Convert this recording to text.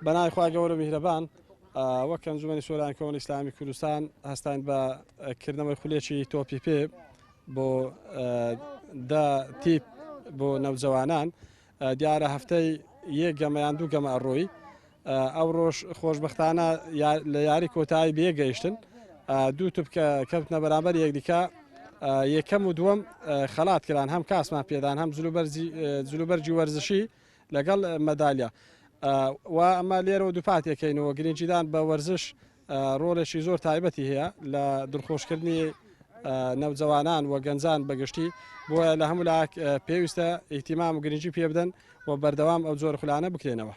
بنای خوا گەورە میهرەبان وەک ئەنجومەنی سۆرانی کۆمەڵی ئیسلامی کوردستان هەستاین بە کردنەوەی خولێکی تۆپی پێ بۆ دا تیپ بۆ نەوجەوانان دیارە هەفتەی یەک گەمەیان دوو گەمە ئەڕۆی ئەو ڕۆژ خۆشبەختانە لە یاری کۆتایی بێگەیشتن دوو توپ کەوتنە بەرامبەر یەکدیکە یەکەم و دووەم خەڵات کران هەم کاسمان پێدان هەم جلوبەرجی وەرزشی لەگەڵ مەدالیا و ئەمە لێرە و دووپاتێکەکەینەوە گرنگجیدان بە وەرزش ڕۆڵێکی زۆر تایبەتی هەیە لە دڵخۆشکردنی نەوجەوانان و گەنجان بەگشتی بۆیە لە هەموو لاک پێویستە ئیهتیمام و گرنگی پێ بدەن و بەردەوام ئەو جۆرە خولانە بکرێنەوە.